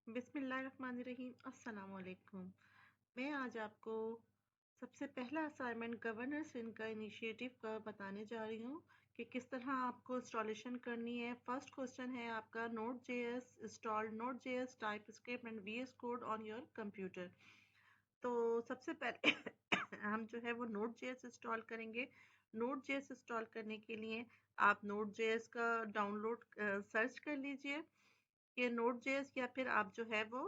बिस्मिल्लाहिर्रहमानिर्रहीम। अस्सलाम वालेकुम। मैं आज आपको सबसे पहला असाइनमेंट गवर्नेंस विन का इनिशिएटिव का बताने जा रही हूँ कि किस तरह आपको इंस्टॉलेशन करनी है। फर्स्ट क्वेश्चन है आपका Node.js install Node.js TypeScript and VS code on your computer. तो सबसे पहले हम जो है वो Node.js इंस्टॉल करेंगे। Node.js इंस्टॉल करने के लिए आप Node.js का डाउनलोड सर्च कर लीजिए ये Node.js, या फिर आप जो है वो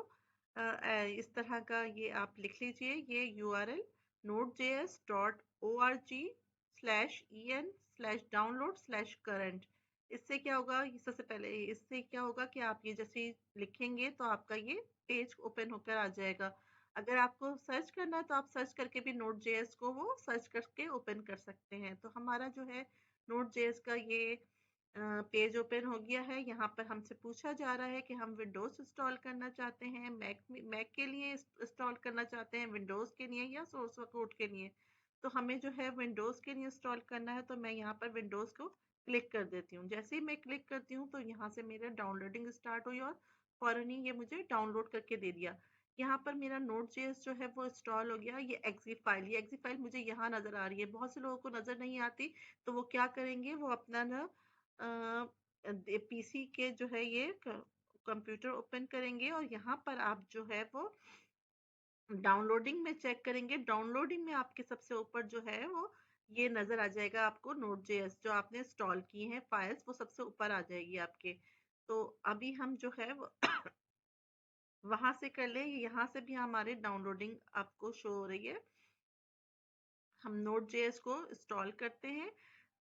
इस तरह का ये आप लिख लीजिए ये URL nodejs.org/en/download/current। इससे क्या होगा, सबसे पहले इससे क्या होगा कि आप ये जैसे लिखेंगे तो आपका ये पेज ओपन होकर आ जाएगा। अगर आपको सर्च करना है तो आप सर्च करके भी Node.js को वो सर्च करके ओपन कर सकते हैं। तो हमारा जो है Node.js का ये पेज ओपन हो गया है। यहाँ पर हमसे पूछा जा रहा है कि हम विंडोज इंस्टॉल करना चाहते हैं, मैक के लिए इंस्टॉल करना चाहते हैं, विंडोज के लिए या सोर्स कोड के लिए। तो हमें जो है विंडोज के लिए इंस्टॉल करना है, तो मैं यहाँ पर विंडोज को क्लिक कर देती हूँ। जैसे ही मैं क्लिक करती हूँ तो यहाँ से मेरा डाउनलोडिंग स्टार्ट हुई और फौरन ही ये मुझे डाउनलोड करके दे दिया। यहाँ पर मेरा Node.js जो है वो इंस्टॉल हो गया। ये एग्जी फाइल मुझे यहाँ नजर आ रही है, बहुत से लोगों को नजर नहीं आती। तो वो क्या करेंगे, वो अपना ना पीसी के जो है ये कंप्यूटर ओपन करेंगे और यहाँ पर आप जो है वो डाउनलोडिंग में चेक करेंगे। डाउनलोडिंग में आपके सबसे ऊपर जो है वो ये नजर आ जाएगा आपको Node.js जो आपने इंस्टॉल की हैं फाइल्स, वो सबसे ऊपर आ जाएगी आपके। तो अभी हम जो है वो वहां से कर ले, यहाँ से भी हमारे डाउनलोडिंग आपको शो हो रही है। हम Node.js को इंस्टॉल करते हैं।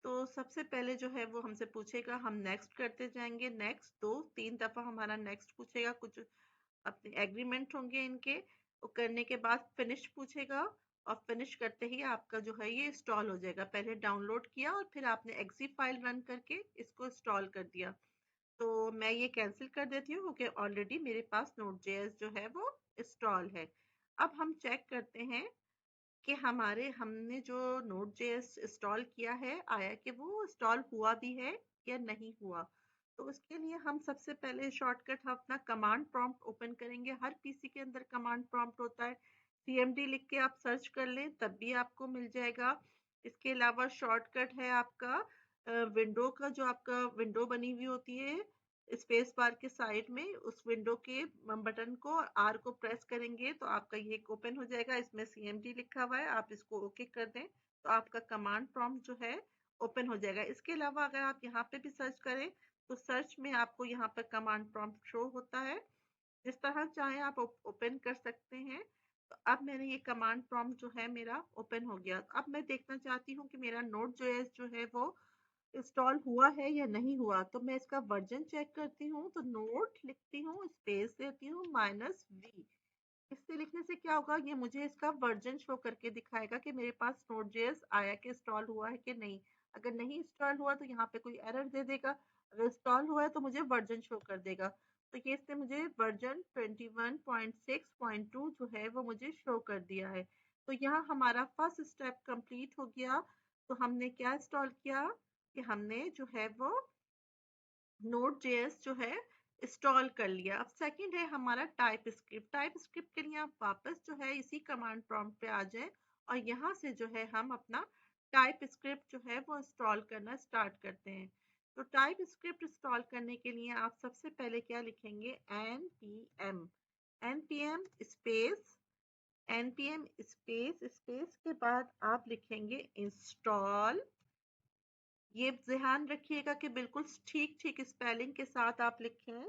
तो सबसे पहले जो है वो हमसे पूछेगा, हम नेक्स्ट करते जाएंगे। नेक्स्ट 2-3 दफा हमारा नेक्स्ट पूछेगा, कुछ अपने एग्रीमेंट होंगे इनके। वो करने के बाद फिनिश पूछेगा और फिनिश करते ही आपका जो है ये इंस्टॉल हो जाएगा। पहले डाउनलोड किया और फिर आपने एक्सी फाइल रन करके इसको इंस्टॉल कर दिया। तो मैं ये कैंसिल कर देती हूँ क्योंकि ऑलरेडी मेरे पास Node.js जो है वो इंस्टॉल है। अब हम चेक करते हैं कि हमने जो Node.js इंस्टॉल किया है आया कि वो इंस्टॉल हुआ भी है या नहीं हुआ। तो उसके लिए हम सबसे पहले शॉर्टकट हम अपना कमांड प्रॉम्प्ट ओपन करेंगे। हर पीसी के अंदर कमांड प्रॉम्प्ट होता है। CMD लिख के आप सर्च कर लें तब भी आपको मिल जाएगा। इसके अलावा शॉर्टकट है आपका विंडो का, जो आपका विंडो बनी हुई होती है स्पेस बार के साइड में, उस विंडो के बटन को आर को प्रेस करेंगे तो आपका ये ओपन हो जाएगा। इसमें CMD लिखा हुआ है, आप इसको ओके कर दें तो आपका कमांड प्रॉम्प्ट जो है ओपन हो जाएगा। इसके अलावा अगर आप यहाँ पे भी सर्च करें तो सर्च में आपको यहाँ पर कमांड प्रॉम्प्ट शो होता है। जिस तरह चाहे आप ओपन कर सकते हैं। तो अब मैंने ये कमांड प्रॉम्प्ट जो है मेरा ओपन हो गया। अब मैं देखना चाहती हूँ कि मेरा Node.js जो है वो इंस्टॉल हुआ है या नहीं हुआ। तो मैं इसका वर्जन चेक करती हूँ, तो नोट लिखती हूँ, स्पेस देती हूँ -v। इससे लिखने से क्या होगा, ये मुझे इसका वर्जन शो करके दिखाएगा कि मेरे पास Node.js आया कि इंस्टॉल हुआ है कि नहीं। अगर नहीं इंस्टॉल हुआ तो यहाँ पे कोई एरर दे देगा, अगर इंस्टॉल हुआ है तो मुझे वर्जन शो कर देगा। तो ये इसने मुझे वर्जन 21.6.2 जो है वो मुझे शो कर दिया है। तो यहाँ हमारा फर्स्ट स्टेप कंप्लीट हो गया। तो हमने क्या इंस्टॉल किया कि हमने जो है वो Node.js जो है इंस्टॉल कर लिया। अब सेकंड है हमारा टाइप स्क्रिप्ट। टाइप स्क्रिप्ट के लिए आप वापस जो है इसी कमांड प्रॉम्प्ट पे आ जाए और यहाँ से जो है हम अपना टाइप स्क्रिप्ट जो है वो इंस्टॉल करना स्टार्ट करते हैं। तो टाइप स्क्रिप्ट इंस्टॉल करने के लिए आप सबसे पहले क्या लिखेंगे, npm स्पेस के बाद आप लिखेंगे इंस्टॉल। ये ध्यान रखिएगा कि बिल्कुल ठीक स्पेलिंग के साथ आप लिखें।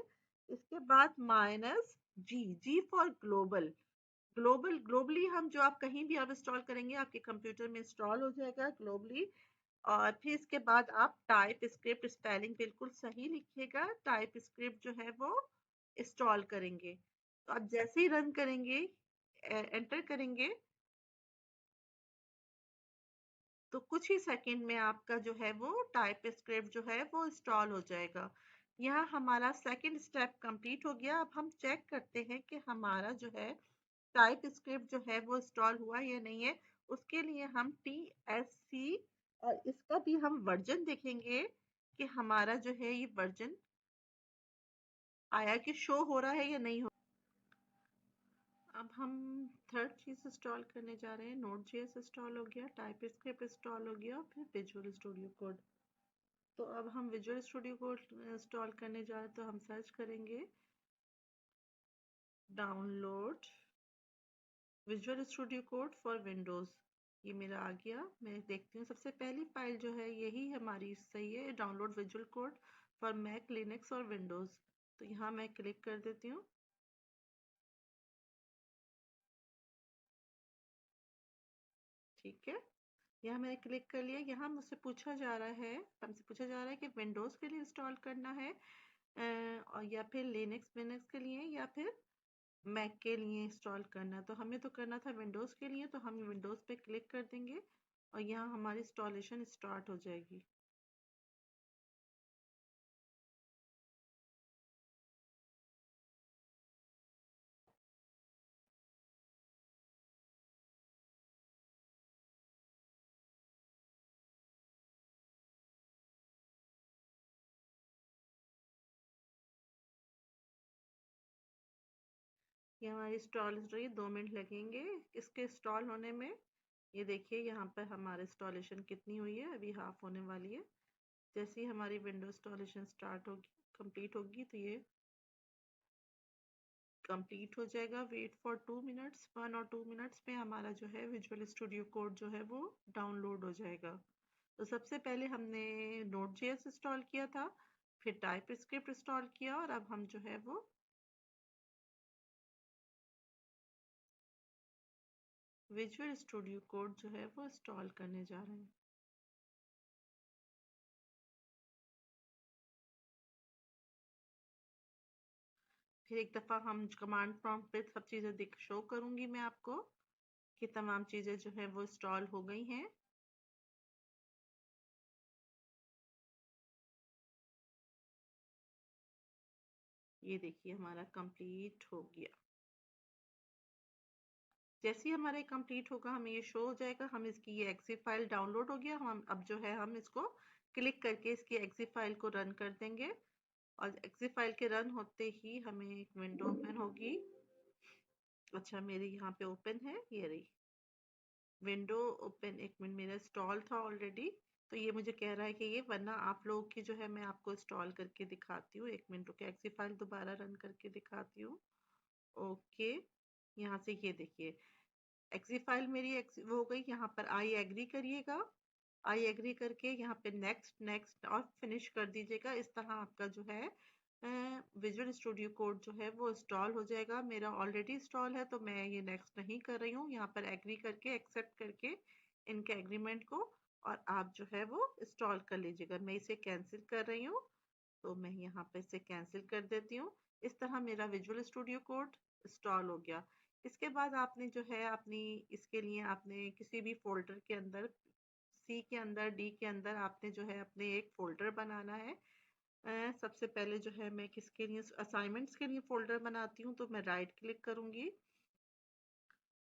इसके बाद -g फॉर ग्लोबल। ग्लोबली हम जो आप कहीं भी आप इंस्टॉल करेंगे आपके कंप्यूटर में इंस्टॉल हो जाएगा ग्लोबली। और फिर इसके बाद आप टाइप स्क्रिप्ट स्पेलिंग बिल्कुल सही लिखिएगा, टाइप स्क्रिप्ट जो है वो इंस्टॉल करेंगे। तो आप जैसे ही रन करेंगे एंटर करेंगे तो कुछ ही सेकंड में आपका जो है वो टाइप स्क्रिप्ट जो है वो इंस्टॉल हो जाएगा। यहाँ हमारा सेकंड स्टेप कंप्लीट हो गया। अब हम चेक करते हैं कि हमारा जो है टाइप स्क्रिप्ट जो है वो इंस्टॉल हुआ या नहीं है। उसके लिए हम TSC और इसका भी हम वर्जन देखेंगे कि हमारा जो है ये वर्जन आया कि शो हो रहा है या नहीं हो। अब हम थर्ड चीज़ इंस्टॉल करने जा रहे हैं। Node.js इंस्टॉल हो गया, टाइपस्क्रिप्ट इंस्टॉल हो गया, फिर विजुअल स्टूडियो कोड। तो अब हम विजुअल स्टूडियो कोड इंस्टॉल करने जा रहे हैं, तो हम सर्च करेंगे download visual studio code for Windows. ये मेरा आ गया। मैं देखती हूँ सबसे पहली फाइल जो है यही हमारी सही है, download Visual Code for Mac, Linux और विंडोज़। तो यहाँ मैं क्लिक कर देती हूँ। ठीक है, यहाँ मैंने क्लिक कर लिया। यहाँ मुझसे पूछा जा रहा है, हमसे पूछा जा रहा है कि विंडोज़ के लिए इंस्टॉल करना है और या फिर लिनक्स विनक्स के लिए या फिर मैक के लिए इंस्टॉल करना है। तो हमें तो करना था विंडोज़ के लिए, तो हम विंडोज़ पे क्लिक कर देंगे और यहाँ हमारी इंस्टॉलेशन स्टार्ट हो जाएगी। ये हमारी इंस्टॉल हो रही है, 2 मिनट लगेंगे इसके इंस्टॉल होने में। ये देखिए यहाँ पर हमारी इंस्टॉलेशन कितनी हुई है, अभी हाफ होने वाली है। जैसे ही हमारी विंडो इंस्टॉलेशन स्टार्ट होगी, कंप्लीट होगी, तो ये कंप्लीट हो जाएगा। वेट फॉर 2 मिनट्स, 1 और 2 मिनट्स में हमारा जो है विजुअल स्टूडियो कोड जो है वो डाउनलोड हो जाएगा। तो सबसे पहले हमने Node.js इंस्टॉल किया था, फिर टाइपस्क्रिप्ट इंस्टॉल किया और अब हम जो है वो विजुअल स्टूडियो कोड जो है वो इंस्टॉल करने जा रहे हैं। फिर एक दफ़ा हम कमांड प्रॉम्प्ट पे सब चीज़ें दिख शो करूँगी मैं आपको कि तमाम चीज़ें जो है वो इंस्टॉल हो गई हैं। ये देखिए हमारा कंप्लीट हो गया। जैसे ही हमारा कंप्लीट होगा हमें ये शो हो जाएगा, हम इसकी ये एक्सी फाइल डाउनलोड हो गया। हम अब जो है हम इसको क्लिक करके इसकी एक्सी फाइल को रन कर देंगे और एक्सी फाइल के रन होते ही हमें एक विंडो ओपन होगी। अच्छा, मेरे यहाँ पे ओपन है, ये रही विंडो ओपन। एक मिनट, मेरा इंस्टॉल था ऑलरेडी, तो ये मुझे कह रहा है कि ये, वरना आप लोगों की जो है मैं आपको इंस्टॉल करके दिखाती हूँ। एक मिनट रुके, एक्सी फाइल दोबारा रन करके दिखाती हूँ। ओके, यहाँ से ये देखिए एक्सी फाइल मेरी वो हो गई। यहाँ पर आई एग्री करिएगा, आई एग्री करके यहाँ पे नेक्स्ट नेक्स्ट और फिनिश कर दीजिएगा। इस तरह आपका जो है विजुअल स्टूडियो कोड जो है वो इंस्टॉल हो जाएगा। मेरा ऑलरेडी इंस्टॉल है तो मैं ये नेक्स्ट नहीं कर रही हूँ। यहाँ पर एग्री करके एक्सेप्ट करके इनके एग्रीमेंट को और आप जो है वो इंस्टॉल कर लीजिएगा। मैं इसे कैंसिल कर रही हूँ, तो मैं यहाँ पे इसे कैंसिल कर देती हूँ। इस तरह मेरा विजुअल स्टूडियो कोड इंस्टॉल हो गया। इसके बाद आपने जो है अपनी, इसके लिए आपने किसी भी फोल्डर के अंदर, सी के अंदर, डी के अंदर आपने जो है अपने एक फोल्डर बनाना है। सबसे पहले जो है मैं किसके लिए, असाइनमेंट्स के लिए फोल्डर बनाती हूँ। तो मैं राइट क्लिक करूँगी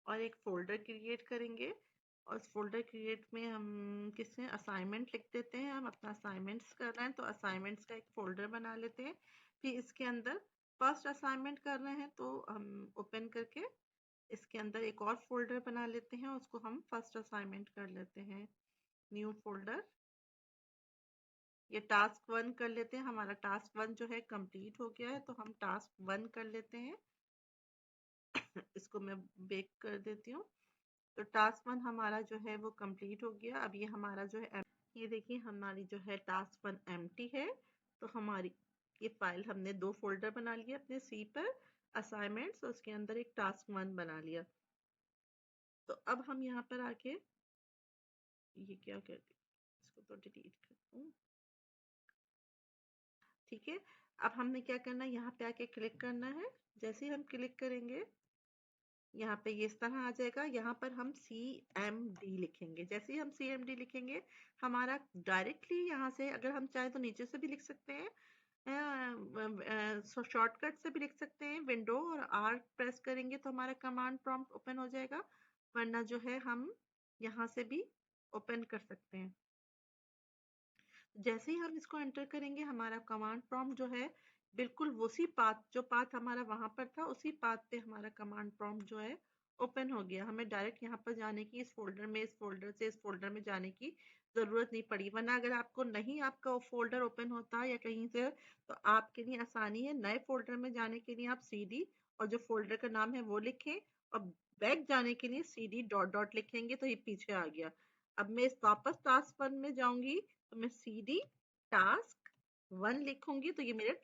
और एक फोल्डर क्रिएट करेंगे और उस फोल्डर क्रिएट में हम किसने असाइनमेंट लिख देते हैं। हम अपना असाइनमेंट्स कर रहे हैं तो असाइनमेंट्स का एक फोल्डर बना लेते हैं। फिर इसके अंदर फर्स्ट असाइनमेंट कर रहे हैं तो हम ओपन करके इसके अंदर एक और फोल्डर बना लेते हैं, उसको हम फर्स्ट असाइनमेंट कर लेते हैं। न्यू फोल्डर, ये टास्क 1 कर लेते हैं। हमारा टास्क 1 जो है कंप्लीट हो गया है, तो हम टास्क 1 कर लेते हैं। इसको मैं बेक कर देती हूँ। तो टास्क 1 हमारा जो है वो कंप्लीट हो गया। अब ये हमारा जो है, ये देखिए हमारी जो है टास्क 1 एम्प्टी है। तो हमारी ये फाइल, हमने 2 फोल्डर बना लिए अपने सी पर, असाइनमेंट्स, और उसके अंदर एक टास्क 1 बना लिया। तो अब हम यहाँ पर आके ये क्या कर दी, इसको तो डिलीट कर दूँ। ठीक है, अब हमने क्या करना है, यहाँ पे आके क्लिक करना है। जैसे ही हम क्लिक करेंगे यहाँ पे ये इस तरह आ जाएगा। यहाँ पर हम CMD लिखेंगे। जैसे ही हम CMD लिखेंगे हमारा डायरेक्टली यहाँ से, अगर हम चाहे तो नीचे से भी लिख सकते हैं, शॉर्टकट से भी लिख सकते हैं। विंडो और R प्रेस करेंगे तो हमारा कमांड प्रॉम्प्ट ओपन हो जाएगा, वरना जो है हम यहाँ से भी ओपन कर सकते हैं। जैसे ही हम इसको एंटर करेंगे हमारा कमांड प्रॉम्प्ट जो है बिल्कुल उसी पाथ, जो पाथ हमारा वहां पर था उसी पाथ पे हमारा कमांड प्रॉम्प्ट जो है ओपन हो गया। हमें डायरेक्ट यहाँ पर जाने की, इस फोल्डर में, इस फोल्डर से इस फोल्डर में जाने की जरूरत नहीं पड़ी। वरना अगर आपको नहीं आपका फोल्डर ओपन होता या कहीं से, तो आपके लिए आसानी है, नए फोल्डर में जाने के लिए आप CD और जो फोल्डर का नाम है वो लिखें, और बैक जाने के लिए CD डॉट डॉट लिखेंगे तो ये पीछे आ गया। अब मैं इस वापस टास्क 1 में जाऊंगी तो मैं CD टास्क 1 लिखूंगी तो ये मेरे,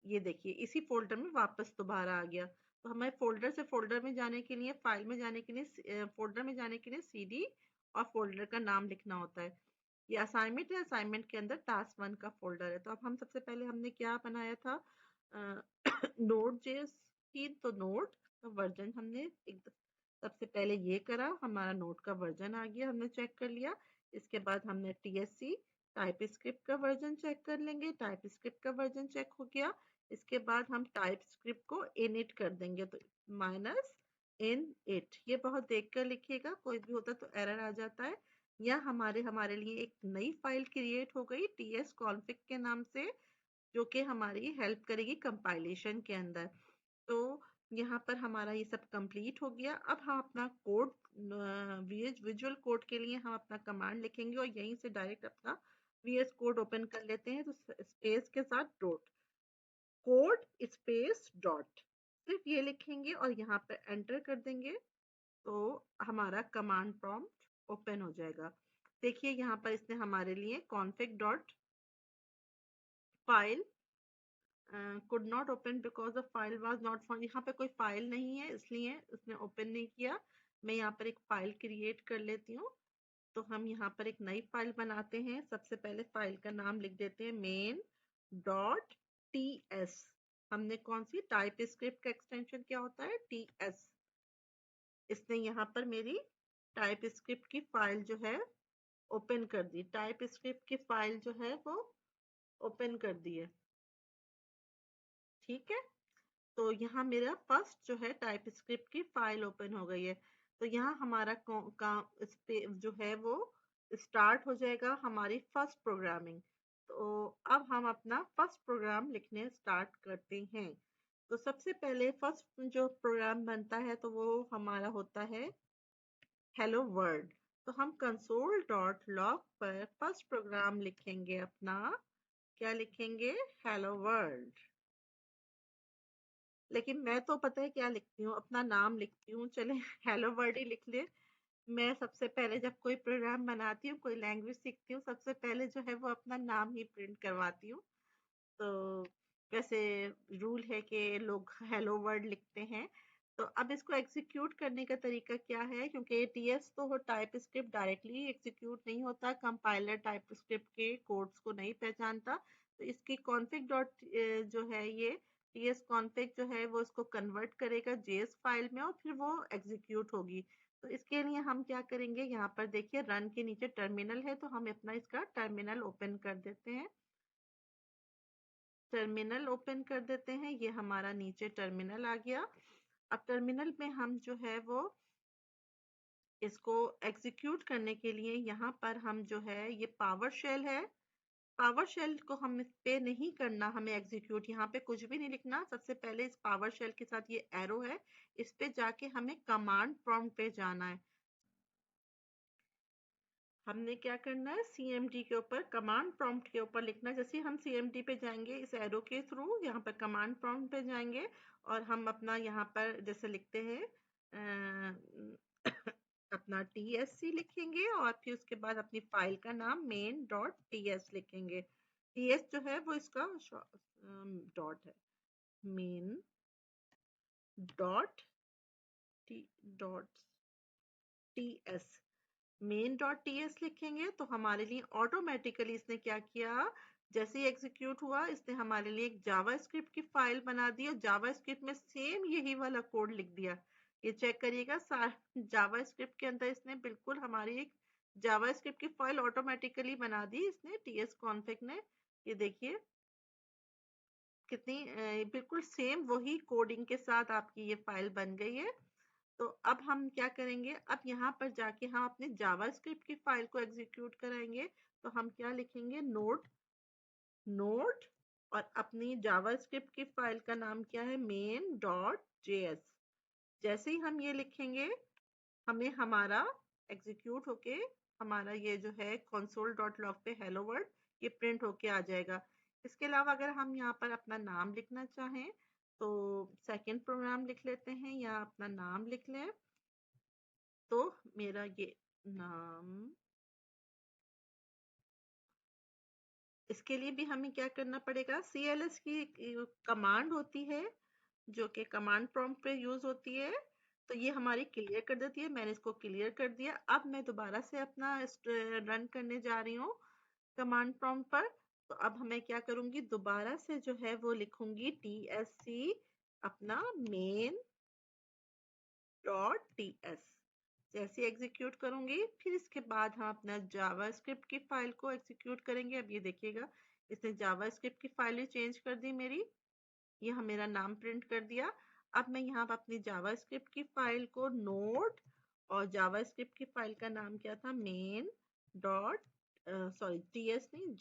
ये देखिए इसी फोल्डर में वापस दोबारा आ गया। तो हमें फोल्डर से फोल्डर में जाने के लिए, फाइल में जाने के लिए, फोल्डर में जाने के लिए CD और फोल्डर का नाम लिखना होता है। ये असाइनमेंट है, असाइनमेंट के अंदर टास्क 1 का फोल्डर है। तो अब हम सबसे पहले हमने क्या बनाया था, नोड जेएस की, तो नोड का वर्जन हमने एक, सबसे पहले ये करा, हमारा नोड का वर्जन आ गया, हमने चेक कर लिया। इसके बाद हमने TSC टाइप स्क्रिप्ट का वर्जन चेक कर लेंगे, टाइप स्क्रिप्ट का वर्जन चेक हो गया। इसके बाद हम टाइप स्क्रिप्ट को इनिट कर देंगे, तो माइनस इन इट, ये बहुत देख कर लिखिएगा, कोई भी होता तो एरर आ जाता है। या हमारे लिए एक नई फाइल क्रिएट हो गई TS config के नाम से, जो कि हमारी हेल्प करेगी कंपाइलेशन के अंदर। तो यहाँ पर हमारा ये सब कंप्लीट हो गया। अब हम अपना कोड, विजुअल कोड के लिए हम अपना कमांड लिखेंगे और यहीं से डायरेक्ट अपना VS कोड ओपन कर लेते हैं। तो स्पेस के साथ डॉट, कोड स्पेस डॉट, सिर्फ ये लिखेंगे और यहाँ पर एंटर कर देंगे तो हमारा कमांड प्रॉम्प्ट ओपन हो जाएगा। देखिए यहाँ पर इसने हमारे लिए config dot file could not open because the file was not found, यहाँ पे कोई फाइल नहीं है इसलिए उसने ओपन नहीं किया। मैं यहाँ पर एक फाइल क्रिएट कर लेती हूँ। तो हम यहाँ पर एक नई फाइल बनाते हैं। सबसे पहले फाइल का नाम लिख देते हैं मेन डॉट TS। हमने कौन सी, टाइप स्क्रिप्ट का एक्सटेंशन क्या होता है, TS। इसने यहाँ पर मेरी टाइप स्क्रिप्ट की फाइल जो है ओपन कर दी, टाइप स्क्रिप्ट की फाइल जो है वो ओपन कर दी है। ठीक है, तो यहाँ मेरा फर्स्ट जो है टाइप स्क्रिप्ट की फाइल ओपन हो गई है। तो यहाँ हमारा काम इस पे जो है वो स्टार्ट हो जाएगा, हमारी फर्स्ट प्रोग्रामिंग। तो अब हम अपना फर्स्ट प्रोग्राम लिखने स्टार्ट करते हैं। तो सबसे पहले फर्स्ट जो प्रोग्राम बनता है तो वो हमारा होता है हेलो वर्ल्ड। तो हम कंसोल डॉट लॉग पर फर्स्ट प्रोग्राम लिखेंगे अपना, क्या लिखेंगे, हेलो वर्ल्ड। लेकिन मैं तो पता है क्या लिखती हूँ, अपना नाम लिखती हूँ, चले हेलो वर्ड ही लिख ले। मैं सबसे पहले जब कोई प्रोग्राम बनाती हूँ, कोई लैंग्वेज सीखती हूँ, सबसे पहले जो है वो अपना नाम ही प्रिंट करवाती हूँ। तो वैसे रूल है कि लोग हेलो वर्ड लिखते हैं। तो अब इसको एग्जीक्यूट करने का तरीका क्या है, क्योंकि TS तो टाइप स्क्रिप्ट डायरेक्टली एग्जीक्यूट नहीं होता, कंपाइलर टाइप स्क्रिप्ट के कोड्स को नहीं पहचानता। तो इसकी config डॉट जो है ये TS config जो है वो इसको कन्वर्ट करेगा JS फाइल में और फिर वो एग्जीक्यूट होगी। तो इसके लिए हम क्या करेंगे, यहाँ पर देखिए रन के नीचे टर्मिनल है, तो हम अपना इसका टर्मिनल ओपन कर देते हैं। टर्मिनल ओपन कर देते हैं, ये हमारा नीचे टर्मिनल आ गया। अब टर्मिनल में हम जो है वो इसको एग्जीक्यूट करने के लिए यहाँ पर हम जो है, ये पावर शेल है, पावर शेल को हम इस पे नहीं करना, हमें एग्जीक्यूट यहाँ पे कुछ भी नहीं लिखना। सबसे पहले इस पावर शेल के साथ ये एरो है, इस पे जाके हमें कमांड प्रॉम्प्ट पे जाना है। हमने क्या करना है, CMD के ऊपर, कमांड प्रॉम्प्ट के ऊपर लिखना है। जैसे ही हम CMD पे जाएंगे इस एरो के थ्रू, यहाँ पर कमांड प्रॉम्प्ट पे जाएंगे और हम अपना यहाँ पर जैसे लिखते हैं अपना TSC लिखेंगे और फिर उसके बाद अपनी फाइल का नाम main डॉट TS लिखेंगे। TS जो है वो इसका डॉट है, main dot dot TS, main dot TS लिखेंगे तो हमारे लिए ऑटोमेटिकली इसने क्या किया, जैसे ही एग्जीक्यूट हुआ इसने हमारे लिए एक जावा स्क्रिप्ट की फाइल बना दी और जावा स्क्रिप्ट में सेम यही वाला कोड लिख दिया। ये चेक करिएगा, जावा स्क्रिप्ट के अंदर इसने बिल्कुल हमारी एक जावा स्क्रिप्ट की फाइल ऑटोमेटिकली बना दी इसने, TS config ने। ये देखिए कितनी बिल्कुल सेम वही कोडिंग के साथ आपकी ये फाइल बन गई है। तो अब हम क्या करेंगे, अब यहाँ पर जाके हम अपने जावा स्क्रिप्ट की फाइल को एग्जीक्यूट कराएंगे। तो हम क्या लिखेंगे, नोड और अपनी जावास्क्रिप्ट की फाइल का नाम क्या है, main.js। जैसे ही हम ये लिखेंगे हमें हमारा एग्जीक्यूट होके हमारा ये जो है console.log पे हेलो वर्ड ये प्रिंट होके आ जाएगा। इसके अलावा अगर हम यहाँ पर अपना नाम लिखना चाहें तो सेकंड प्रोग्राम लिख लेते हैं या अपना नाम लिख लें। तो मेरा ये नाम, इसके लिए भी हमें क्या करना पड़ेगा, cls की कमांड होती है जो कि कमांड प्रॉम्प्ट पे यूज होती है, तो ये हमारी क्लियर कर देती है। मैंने इसको क्लियर कर दिया। अब मैं दोबारा से अपना रन करने जा रही हूँ कमांड प्रॉम्प्ट पर। तो अब मैं क्या करूंगी, दोबारा से जो है वो लिखूंगी tsc अपना main.ts। जैसे एग्जीक्यूट करूंगी फिर इसके बाद हम अपना जावास्क्रिप्ट की फाइल को एग्जीक्यूट करेंगे। अब ये देखिएगा इसने जावास्क्रिप्ट की फाइल ही चेंज कर दी मेरी, यह मेरा नाम प्रिंट कर दिया। अब मैं यहाँ पर अपनी जावास्क्रिप्ट की फाइल को नोड और जावास्क्रिप्ट की फाइल का नाम क्या था, मेन डॉट सॉरी टीएस नहीं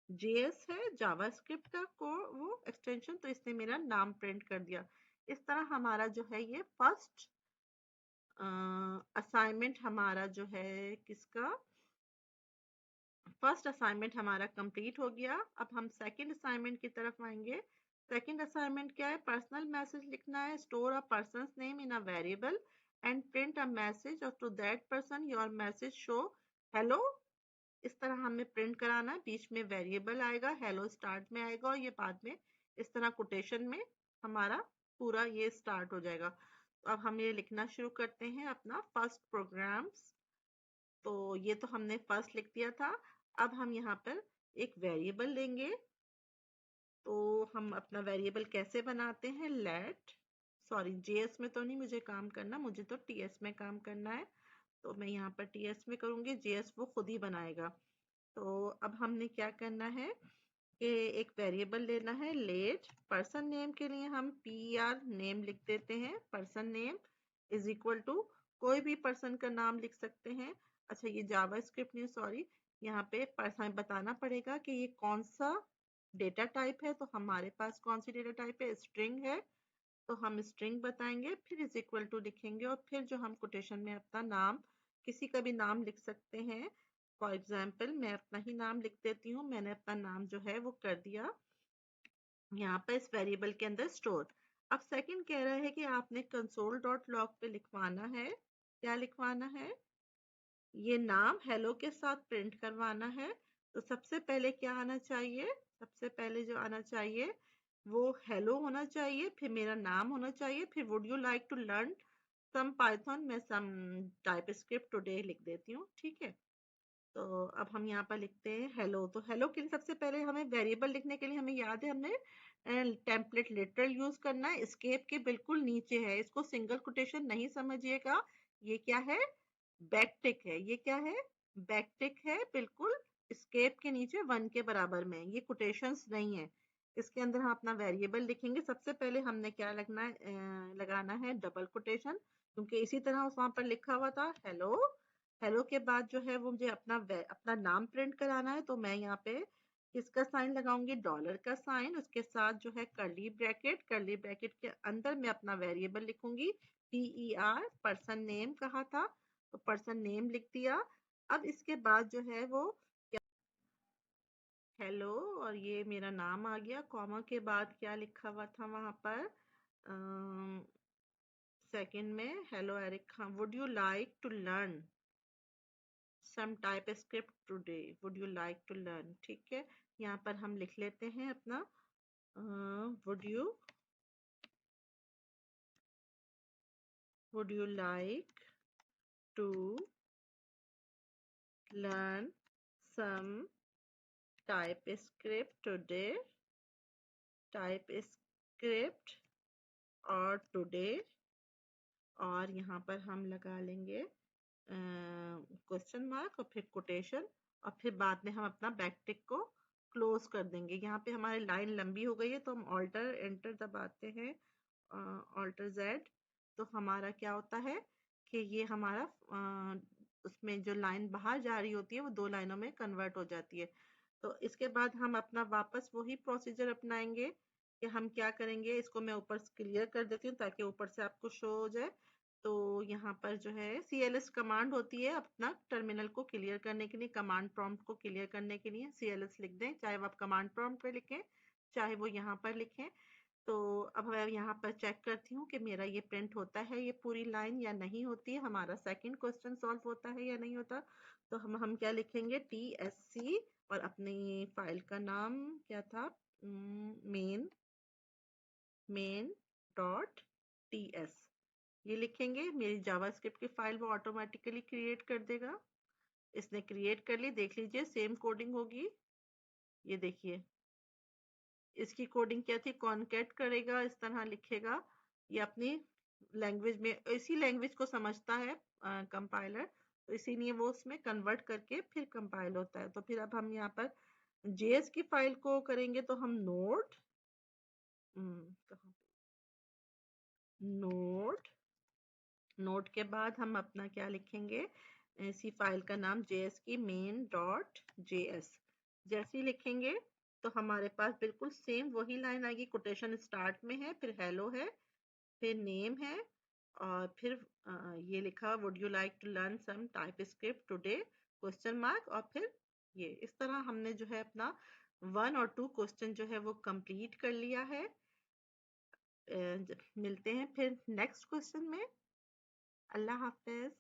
जेएस है जावास्क्रिप्ट का को वो एक्सटेंशन, तो इसने मेरा नाम प्रिंट कर दिया। इस तरह हमारा जो है ये फर्स्ट असाइनमेंट हमारा जो है किसका, फर्स्ट असाइनमेंट हमारा कंप्लीट हो गया। अब हम सेकंड असाइनमेंट की तरफ आएंगे। सेकंड असाइनमेंट क्या है, पर्सनल मैसेज लिखना है, store a person's name in a variable and print a message और to that person your message show hello. इस तरह हमें प्रिंट कराना है, बीच में वेरिएबल आएगा, हेलो स्टार्ट में आएगा और ये बाद में इस तरह कोटेशन में हमारा पूरा ये स्टार्ट हो जाएगा। तो अब हम ये लिखना शुरू करते हैं अपना फर्स्ट प्रोग्राम्स। तो ये तो हमने फर्स्ट लिख दिया था। अब हम यहाँ पर एक वेरिएबल लेंगे। तो हम अपना वेरिएबल कैसे बनाते हैं, लेट सॉरी जेएस में तो नहीं मुझे काम करना, मुझे तो टीएस में काम करना है। तो मैं यहाँ पर टीएस में करूंगी, जेएस वो खुद ही बनाएगा। तो अब हमने क्या करना है कि एक वेरिएबल लेना है लेट। पर्सन नेम के लिए हम पीआर नेम लिख देते हैं, person name is equal to कोई भी पर्सन का नाम लिख सकते हैं। अच्छा ये जावास्क्रिप्ट नहीं सॉरी, यहाँ पे पर्सन बताना पड़ेगा कि ये कौन सा डेटा टाइप है। तो हमारे पास कौन सी डेटा टाइप है, स्ट्रिंग है, तो हम स्ट्रिंग बताएंगे, फिर इज इक्वल टू लिखेंगे और फिर जो हम कोटेशन में अपना नाम किसी का भी नाम लिख सकते हैं। फॉर एग्जाम्पल मैं अपना ही नाम लिख देती हूँ, मैंने अपना नाम जो है वो कर दिया यहाँ पर इस वेरिएबल के अंदर स्टोर। अब सेकंड कह रहा है कि आपने console.log पे लिखवाना है, क्या लिखवाना है, ये नाम हेलो के साथ प्रिंट करवाना है। तो सबसे पहले क्या आना चाहिए, सबसे पहले जो आना चाहिए वो हेलो होना चाहिए, फिर मेरा नाम होना चाहिए, फिर would you like to learn some Python, मैं सम टाइपस्क्रिप्ट टुडे लिख देती हूँ, ठीक है। तो अब हम यहाँ पर लिखते हैं हेलो। तो हेलो के लिए सबसे पहले हमें वेरिएबल लिखने के लिए हमें याद है हमने टेम्पलेट लिटरल यूज करना है, एस्केप के बिल्कुल नीचे है, इसको सिंगल कोटेशन नहीं समझिएगा, ये क्या है बैकटिक है, ये क्या है बैकटिक है, बिल्कुल एस्केप के नीचे 1 के बराबर में, ये कोटेशंस नहीं है। इसके अंदर हम अपना वेरिएबल लिखेंगे, सबसे पहले हमने क्या लगना है लगाना है डबल कोटेशन, क्योंकि इसी तरह वहां पर लिखा हुआ था हेलो। हेलो के बाद जो है वो मुझे अपना नाम प्रिंट कराना है, तो मैं यहाँ पे किसका साइन लगाऊंगी, डॉलर का साइन, उसके साथ जो है कर्ली ब्रैकेट, कर्ली ब्रैकेट के अंदर मैं अपना वेरिएबल लिखूंगी PER, पर्सन नेम कहा था तो पर्सन नेम लिख दिया। अब इसके बाद जो है वो हेलो और ये मेरा नाम आ गया, कॉमा के बाद क्या लिखा हुआ था वहां पर सेकंड में, hello Eric, would you like to learn some TypeScript today, would you like to learn, ठीक है। यहाँ पर हम लिख लेते हैं अपना would you like to learn some TypeScript today, TypeScript और today, और यहाँ पर हम लगा लेंगे क्वेश्चन मार्क और फिर कोटेशन, और फिर बाद में हम अपना बैकटिक को क्लोज कर देंगे। यहाँ पे हमारी लाइन लंबी हो गई है तो हम ऑल्टर एंटर दबाते हैं, ऑल्टर जेड, तो हमारा क्या होता है कि ये हमारा उसमें जो लाइन बाहर जा रही होती है वो 2 लाइनों में कन्वर्ट हो जाती है। तो इसके बाद हम अपना वापस वही प्रोसीजर अपनाएंगे कि हम क्या करेंगे। इसको मैं ऊपर से क्लियर कर देती हूँ ताकि ऊपर से आपको शो हो जाए। तो यहाँ पर जो है CLS कमांड होती है अपना टर्मिनल को क्लियर करने के लिए, कमांड प्रॉम्प्ट को क्लियर करने के लिए CLS लिख दें, चाहे वो आप कमांड प्रॉम्प्ट पे लिखें चाहे वो यहाँ पर लिखें। तो अब मैं यहाँ पर चेक करती हूँ कि मेरा ये प्रिंट होता है ये पूरी लाइन या नहीं होती है, हमारा सेकंड क्वेश्चन सॉल्व होता है या नहीं होता। तो हम क्या लिखेंगे, TSC और अपनी फाइल का नाम क्या था, main.ts ये लिखेंगे। मेरी जावास्क्रिप्ट की फाइल वो ऑटोमेटिकली क्रिएट कर देगा। इसने क्रिएट कर ली, देख लीजिए सेम कोडिंग होगी। ये देखिए इसकी कोडिंग क्या थी, कॉनकैट करेगा, इस तरह लिखेगा। ये अपनी लैंग्वेज में, इसी लैंग्वेज को समझता है कंपाइलर, तो इसीलिए वो उसमें कन्वर्ट करके फिर कंपाइल होता है। तो फिर अब हम यहाँ पर JS की फाइल को करेंगे तो हम नोट के बाद हम अपना क्या लिखेंगे, इसी फाइल का नाम JS की main.js जैसे ही लिखेंगे तो हमारे पास बिल्कुल सेम वही लाइन आएगी। कोटेशन स्टार्ट में है, फिर हेलो है, फिर नेम है, और फिर ये लिखा would you like to learn some TypeScript today question mark, और फिर ये इस तरह हमने जो है अपना 1 और 2 क्वेश्चन जो है वो कंप्लीट कर लिया है। मिलते हैं फिर नेक्स्ट क्वेश्चन में। अल्लाह हाफिज।